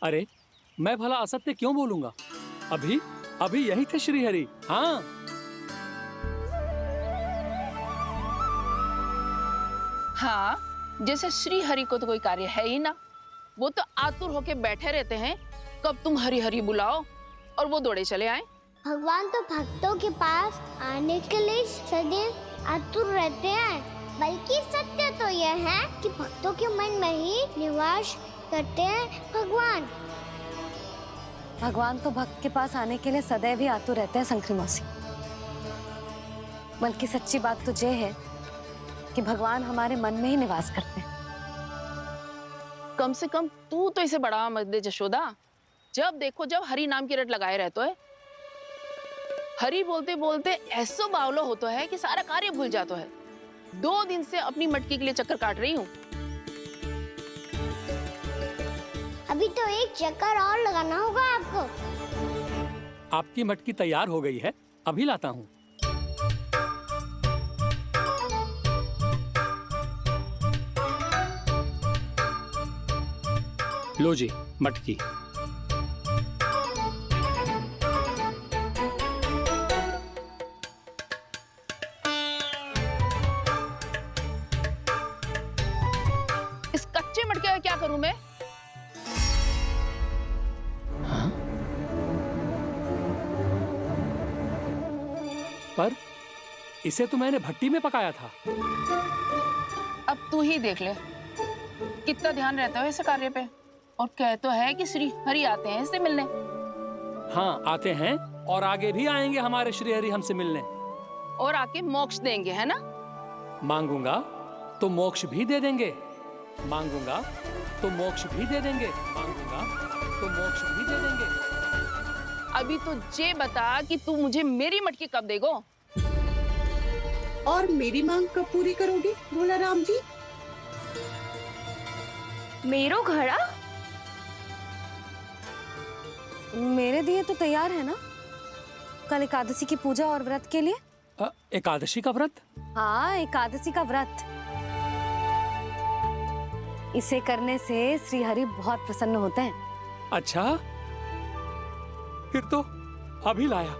अरे मैं भला असत्य क्यों बोलूंगा? अभी अभी यही थे श्रीहरि। हाँ। हाँ, जैसे श्री हरि को तो कोई कार्य है ही ना। वो तो आतुर होके बैठे रहते हैं कब तुम हरि हरि बुलाओ और वो दौड़े चले आए। भगवान तो भक्तों के पास आने के लिए सदैव आतुर रहते हैं। बल्कि सत्य तो यह है कि भक्तों के मन में ही निवास करते हैं भगवान। भगवान तो भक्त के पास आने के लिए सदैव ही आतुर रहते हैं शंकरी मौसी। बल्कि सच्ची बात तो ये है कि भगवान हमारे मन में ही निवास करते हैं। कम से कम तू तो इसे बढ़ावा मत दे जशोदा। जब देखो जब हरि नाम की रट लगाए रहते है। हरि बोलते बोलते ऐसो बावलो होता है कि सारा कार्य भूल जाता है। 2 दिन से अपनी मटकी के लिए चक्कर काट रही हूँ। अभी तो एक चक्कर और लगाना होगा आपको। आपकी मटकी तैयार हो गई है, अभी लाता हूँ। लो जी मटकी। इस कच्चे मटके का क्या करूं मैं? हाँ? पर इसे तो मैंने भट्टी में पकाया था। अब तू ही देख ले कितना ध्यान रहता है इस कार्य पे। और कह तो है कि श्री हरि आते हैं इससे मिलने। हाँ आते हैं और आगे भी आएंगे हमारे श्रीहरि हमसे मिलने। और आके मोक्ष देंगे, है ना? मांगूंगा तो मोक्ष भी दे देंगे। मांगूंगा तो मोक्ष भी दे देंगे। मांगूंगा तो मोक्ष भी दे देंगे। अभी तो ये बता कि तू मुझे मेरी मटकी कब देगो? और मेरी मांग कब पूरी करोगे भोला राम जी? मेरो घड़ा मेरे दिए तो तैयार है ना कल एकादशी की पूजा और व्रत के लिए। एकादशी का व्रत? हाँ, एकादशी का व्रत। इसे करने से श्री हरि बहुत प्रसन्न होते हैं। अच्छा, फिर तो अभी लाया।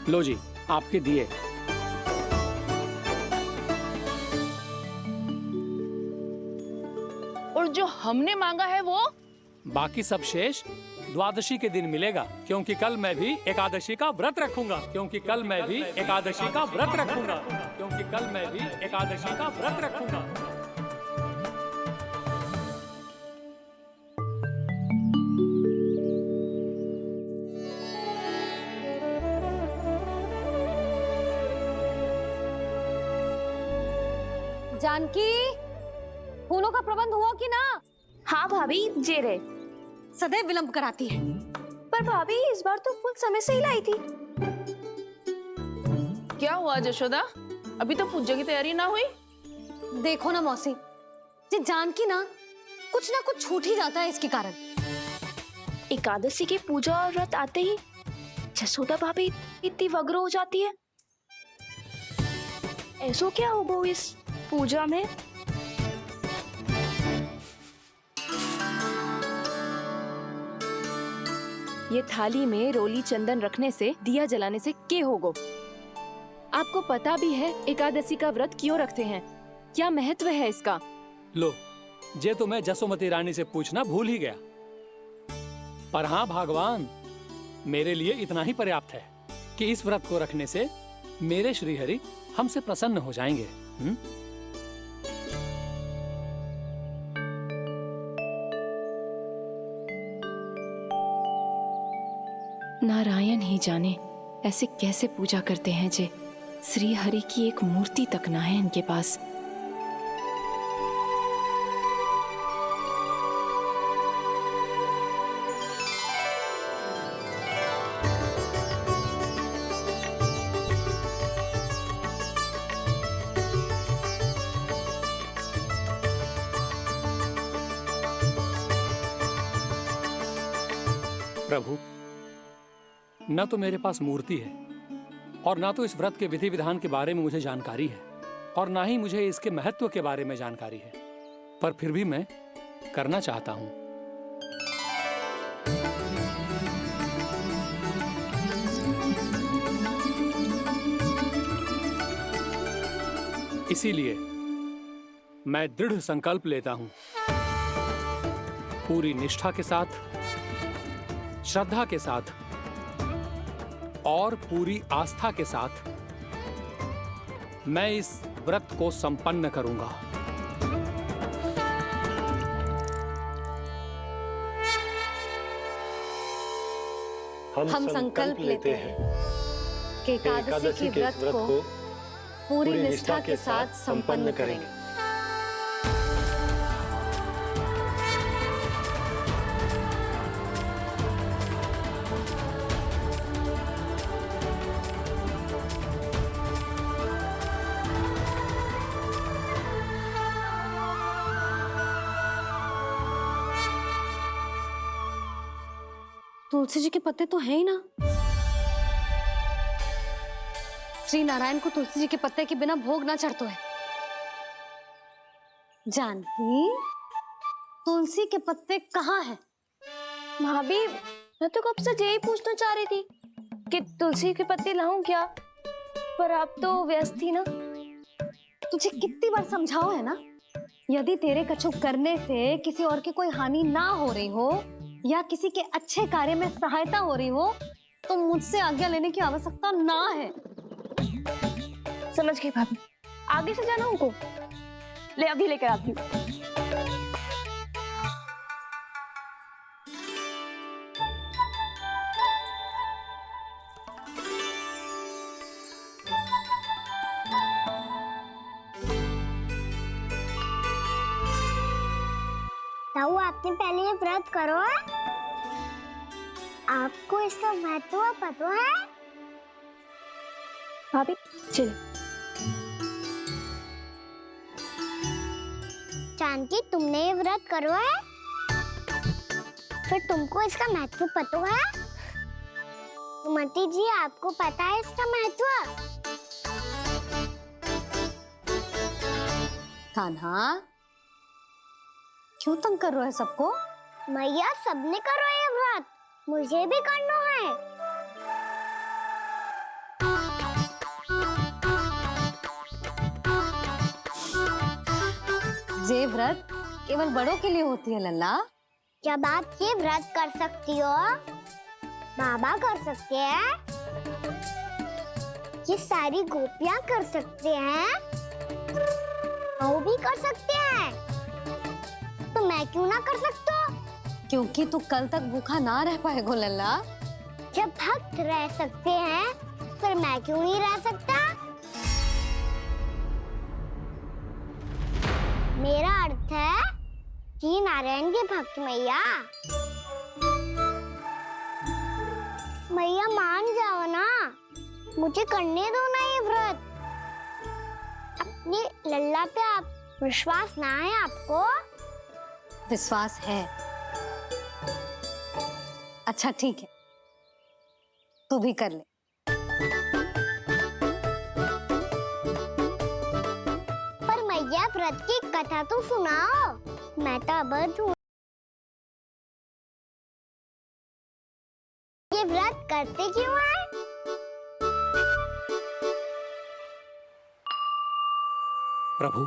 लो जी आपके दिए। और जो हमने मांगा है वो? बाकी सब शेष द्वादशी के दिन मिलेगा, क्योंकि कल मैं भी एकादशी का व्रत रखूंगा। क्योंकि कल मैं भी एकादशी का व्रत रखूंगा। क्योंकि कल मैं भी एकादशी का व्रत रखूंगा। जानकी, फूलों का प्रबंध हुआ कि ना? हाँ भाभी, जे रे। सदैव विलंब कराती है। पर भाभी इस बार तो फूल समय से ही लाई थी। क्या हुआ जशोदा? अभी तो पूजा की तैयारी ना हुई? देखो ना मौसी, ये जानकी ना कुछ छूट ही जाता है इसके कारण। एकादशी की पूजा और व्रत आते ही जसोदा भाभी इतनी वग्र हो जाती है। ऐसो क्या होगा इस पूजा में? ये थाली में रोली चंदन रखने से, दिया जलाने से के होगो? आपको पता भी है एकादशी का व्रत क्यों रखते हैं? क्या महत्व है इसका? लो, जे तो मैं जसोमती रानी से पूछना भूल ही गया। पर हाँ भगवान, मेरे लिए इतना ही पर्याप्त है कि इस व्रत को रखने से मेरे श्रीहरि हमसे प्रसन्न हो जाएंगे। नारायण ही जाने ऐसे कैसे पूजा करते हैं जे श्री हरि की एक मूर्ति तक ना है इनके पास। प्रभु, न तो मेरे पास मूर्ति है और ना तो इस व्रत के विधि विधान के बारे में मुझे जानकारी है और ना ही मुझे इसके महत्व के बारे में जानकारी है, पर फिर भी मैं करना चाहता हूं। इसीलिए मैं दृढ़ संकल्प लेता हूं, पूरी निष्ठा के साथ, श्रद्धा के साथ और पूरी आस्था के साथ मैं इस व्रत को संपन्न करूंगा। हम संकल्प लेते हैं कि एकादशी के व्रत को पूरी निष्ठा के साथ संपन्न करेंगे। तुलसी जी के पत्ते तो हैं ही ना। श्री नारायण को तुलसी जी के पत्ते के बिना भोग ना चढ़तो है। जानकी, तुलसी के पत्ते कहाँ हैं? भाभी, मैं तो कब से यही पूछना चाह रही थी कि तुलसी के पत्ते लाऊं क्या, पर आप तो व्यस्त थी ना। तुझे कितनी बार समझाओ है ना, यदि तेरे कछु करने से किसी और की कोई हानि ना हो रही हो या किसी के अच्छे कार्य में सहायता हो रही हो तो मुझसे आज्ञा लेने की आवश्यकता ना है। समझ गई भाभी, आगे से जाना उनको। ले अभी लेकर आती हूँ। ताऊ, आपने पहले ये व्रत करो है? आपको इसका महत्व पता है? भाभी चल। जानकी, तुमने ये व्रत करो है? फिर तुमको इसका महत्व पता है? सुमति जी, आपको पता है इसका महत्व? कान्हा, क्यों तंग कर रहा है सबको? मैया, सबने करो ये व्रत, मुझे भी करना है। ये व्रत केवल बड़ों के लिए होती है लल्ला। जब आप ये व्रत कर सकती हो, बाबा कर सकते हैं, ये सारी गोपियां कर सकते हैं, वो भी कर सकते हैं, तो मैं क्यों ना कर सकता? क्योंकि तू कल तक भूखा ना रह पाएगो लल्ला। जब भक्त रह सकते हैं, फिर मैं क्यों नहीं रह सकता? मेरा अर्थ है कि नारायण के भक्त मैया, मैया मान जाओ ना, मुझे करने दो ना ये व्रत। अपनी लल्ला पे आप विश्वास ना है आपको? विश्वास है। अच्छा ठीक है, तू भी कर ले। पर मैया, व्रत की कथा तो सुनाओ, मैं तो अबध हूँ। ये व्रत करते क्यों हैं? प्रभु,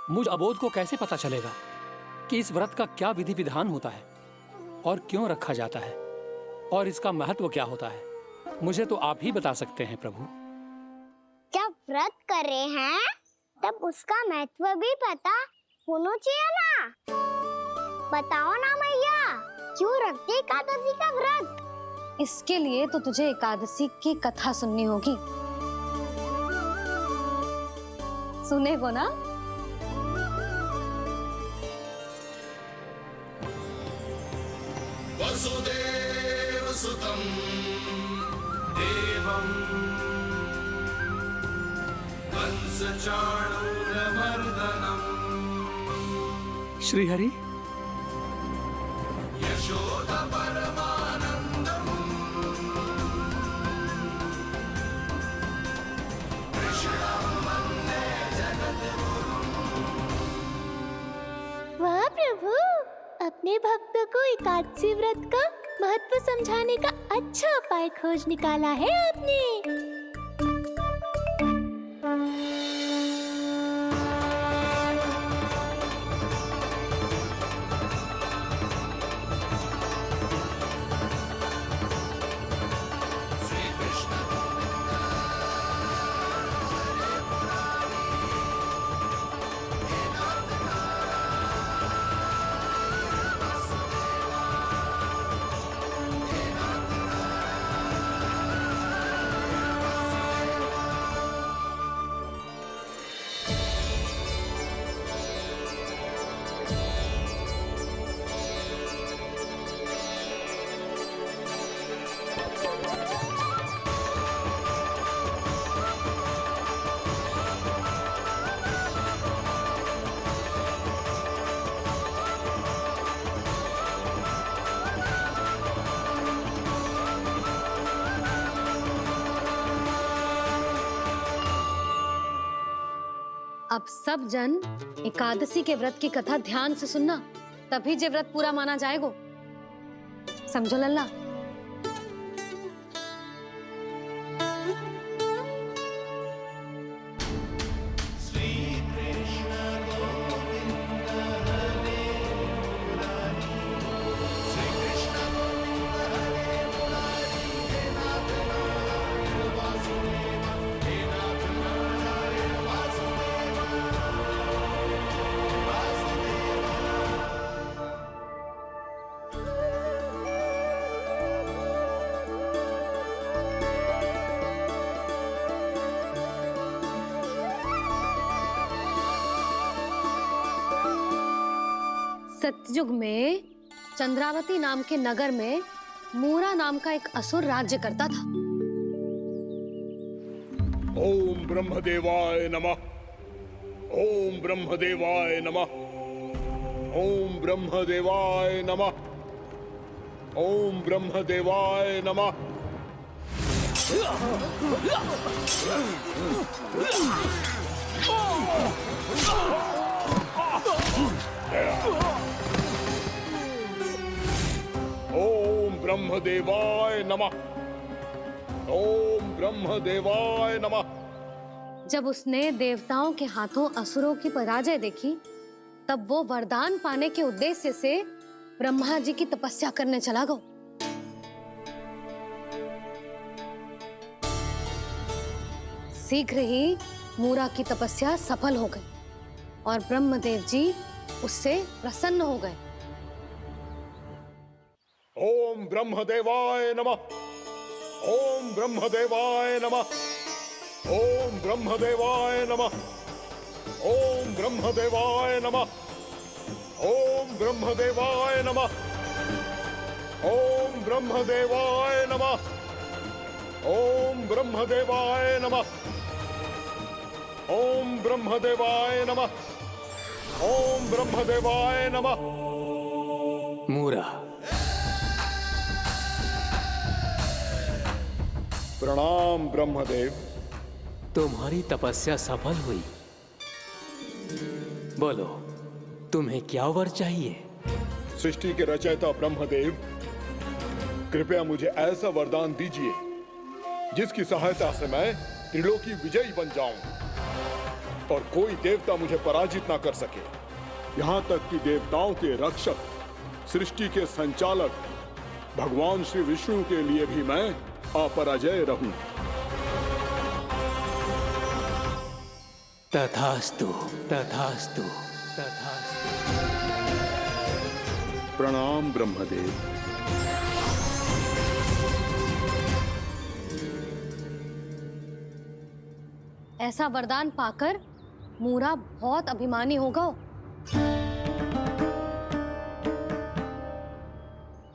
मुझ अबोध को कैसे पता चलेगा कि इस व्रत का क्या विधि विधान होता है और क्यों रखा जाता है और इसका महत्व क्या होता है? मुझे तो आप ही बता सकते हैं प्रभु। जब व्रत कर रहे हैं तब उसका महत्व भी पता होना चाहिए ना। बताओ ना मैया, क्यों रखते एकादशी का व्रत? इसके लिए तो तुझे एकादशी की कथा सुननी होगी। सुनेगो ना? वसुदेव सुतं देवं कंसचाणूरमर्दनम् श्रीहरि, यशोदा परमानंदम् को एकादशी व्रत का महत्व समझाने का अच्छा उपाय खोज निकाला है आपने। अब सब जन एकादशी के व्रत की कथा ध्यान से सुनना, तभी जे व्रत पूरा माना जाएगो। समझो लल्ला। सतयुग में चंद्रावती नाम के नगर में मूरा नाम का एक असुर राज्य करता था। ओम ब्रह्मदेवाय नमः। ओम ब्रह्मदेवाय नमः। ओम ब्रह्मदेवाय नमः। ओम ब्रह्मदेवाय नमः। ओम ब्रह्मदेवाय नमः। ओम ब्रह्मदेवाय नमः। जब उसने देवताओं के हाथों असुरों की पराजय देखी, तब वो वरदान पाने के उद्देश्य से ब्रह्मा जी की तपस्या करने चला गया। शीघ्र ही मूरा की तपस्या सफल हो गई और ब्रह्मदेव जी उससे प्रसन्न हो गए। ओम ब्रह्मदेवाय नमः। ओम ब्रह्मदेवाय नमः। ओम ब्रह्मदेवाय नमः। ओम ब्रह्मदेवाय नमः। ओम ब्रह्मदेवाय नमः। ओम ब्रह्मदेवाय नमः। ओम ब्रह्मदेवाय नमः। ओम ब्रह्मदेवाय नमः। ओम ब्रह्मदेवाय नमः। मूरा, प्रणाम ब्रह्मदेव। तुम्हारी तपस्या सफल हुई। बोलो, तुम्हें क्या वर चाहिए? सृष्टि के रचयिता ब्रह्मदेव, कृपया मुझे ऐसा वरदान दीजिए जिसकी सहायता से मैं त्रिलोकी विजयी बन जाऊं और कोई देवता मुझे पराजित ना कर सके। यहाँ तक कि देवताओं के रक्षक, सृष्टि के संचालक भगवान श्री विष्णु के लिए भी मैं अपराजय रहूं। तथास्तु, तथास्तु, तथास्तु। प्रणाम ब्रह्मदेव। ऐसा वरदान पाकर मूरा बहुत अभिमानी होगा।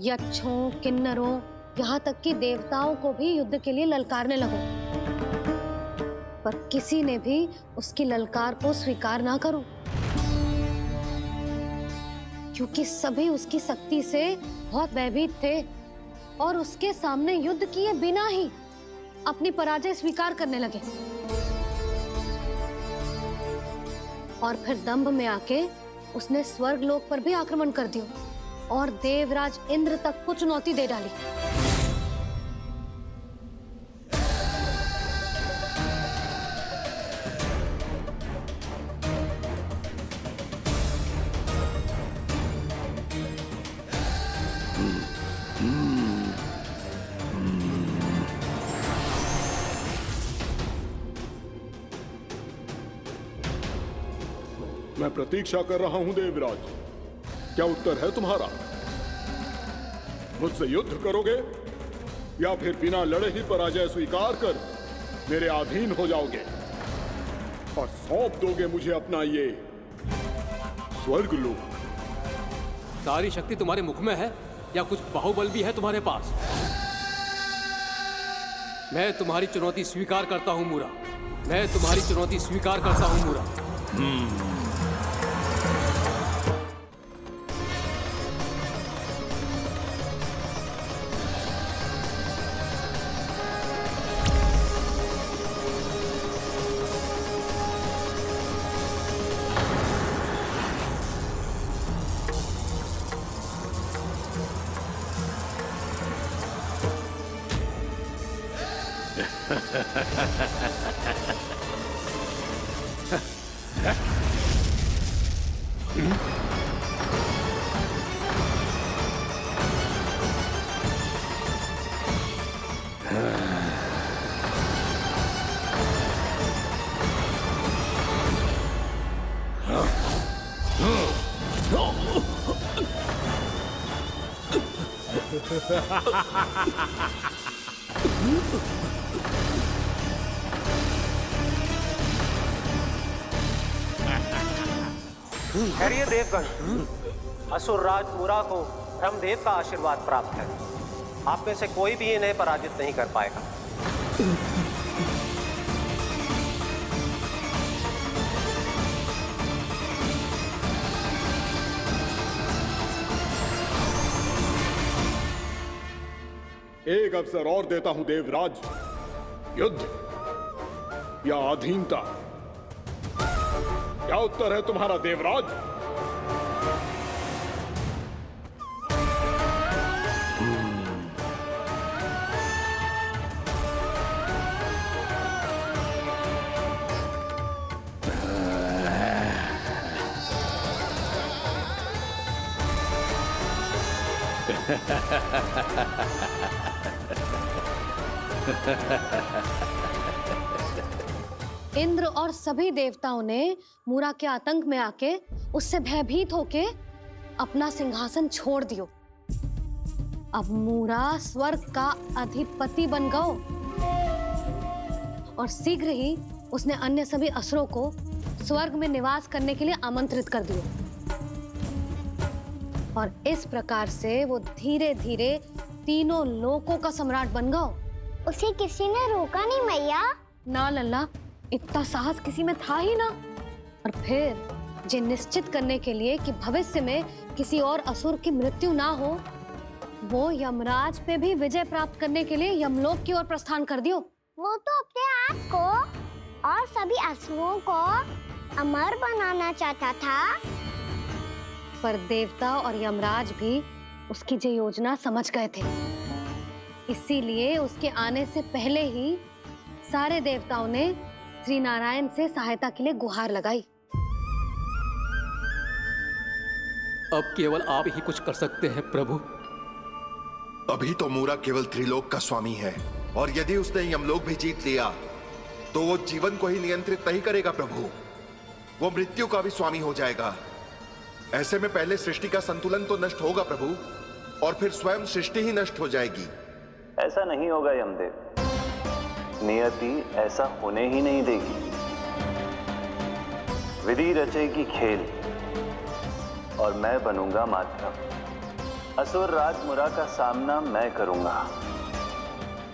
यक्षों, किन्नरों, यहाँ तक कि देवताओं को भी युद्ध के लिए ललकारने लगा, पर किसी ने भी उसकी ललकार को स्वीकार ना करो, क्योंकि सभी उसकी शक्ति से बहुत भयभीत थे और उसके सामने युद्ध किए बिना ही अपनी पराजय स्वीकार करने लगे और फिर दंभ में आके उसने स्वर्ग लोक पर भी आक्रमण कर दिया और देवराज इंद्र तक को चुनौती दे डाली। मैं प्रतीक्षा कर रहा हूं देवराज, क्या उत्तर है तुम्हारा? मुझसे युद्ध करोगे या फिर बिना लड़े ही पराजय स्वीकार कर मेरे अधीन हो जाओगे और सौंप दोगे मुझे अपना ये स्वर्ग लोक? सारी शक्ति तुम्हारे मुख में है या कुछ बाहुबल भी है तुम्हारे पास? मैं तुम्हारी चुनौती स्वीकार करता हूं मूरा, मैं तुम्हारी चुनौती स्वीकार करता हूं मूरा। खैरिए देवगण, असुर राज मूरा को ब्रह्मदेव का आशीर्वाद प्राप्त है। आप में से कोई भी इन्हें पराजित नहीं कर पाएगा। एक अवसर और देता हूं देवराज, युद्ध या अधीनता, क्या उत्तर है तुम्हारा देवराज? इंद्र और सभी देवताओं ने मूरा के आतंक में आके उससे भयभीत होके अपना सिंहासन छोड़ दियो। अब मूरा स्वर्ग का अधिपति बन गयो और शीघ्र ही उसने अन्य सभी असुरों को स्वर्ग में निवास करने के लिए आमंत्रित कर दियो। और इस प्रकार से वो धीरे धीरे तीनों लोकों का सम्राट बन गयो। उसे किसी ने रोका नहीं मैया। ना लल्ला, इतना साहस किसी में था ही ना। और फिर ये निश्चित करने के लिए कि भविष्य में किसी और असुर की मृत्यु ना हो, वो यमराज पे भी विजय प्राप्त करने के लिए यमलोक की ओर प्रस्थान कर दियो। वो तो अपने आप को और सभी असुरों को अमर बनाना चाहता था। पर देवता और यमराज भी उसकी ये योजना समझ गए थे। इसीलिए उसके आने से पहले ही सारे देवताओं ने श्री नारायण से सहायता के लिए गुहार लगाई। अब केवल आप ही कुछ कर सकते हैं प्रभु। अभी तो मूरा केवल त्रिलोक का स्वामी है, और यदि उसने यमलोक भी जीत लिया तो वो जीवन को ही नियंत्रित नहीं करेगा प्रभु, वो मृत्यु का भी स्वामी हो जाएगा। ऐसे में पहले सृष्टि का संतुलन तो नष्ट होगा प्रभु, और फिर स्वयं सृष्टि ही नष्ट हो जाएगी। ऐसा नहीं होगा यमदेव, नियति ऐसा होने ही नहीं देगी। विधि रचेगी खेल और मैं बनूंगा माध्यम। असुर राज मूरा का सामना मैं करूंगा।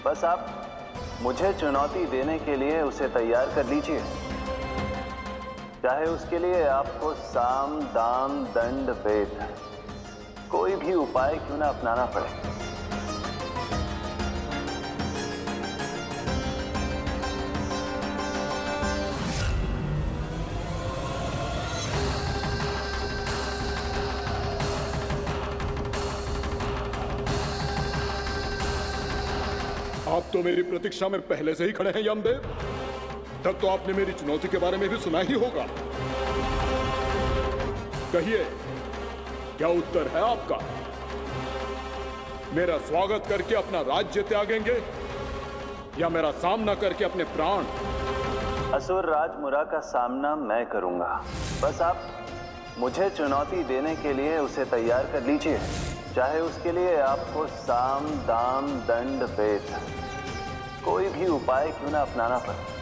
बस आप मुझे चुनौती देने के लिए उसे तैयार कर लीजिए, चाहे उसके लिए आपको साम दाम दंड भेद कोई भी उपाय क्यों ना अपनाना पड़े। आप तो मेरी प्रतीक्षा में पहले से ही खड़े हैं यमदेव। तब तो आपने मेरी चुनौती के बारे में भी सुना ही होगा। कहिए, क्या उत्तर है आपका? मेरा स्वागत करके अपना राज्य त्यागेंगे या मेरा सामना करके अपने प्राण? असुर राज मुरा का सामना मैं करूंगा। बस आप मुझे चुनौती देने के लिए उसे तैयार कर लीजिए, चाहे उसके लिए आपको साम दाम दंड भेद कोई भी उपाय क्यों ना अपनाना पड़े।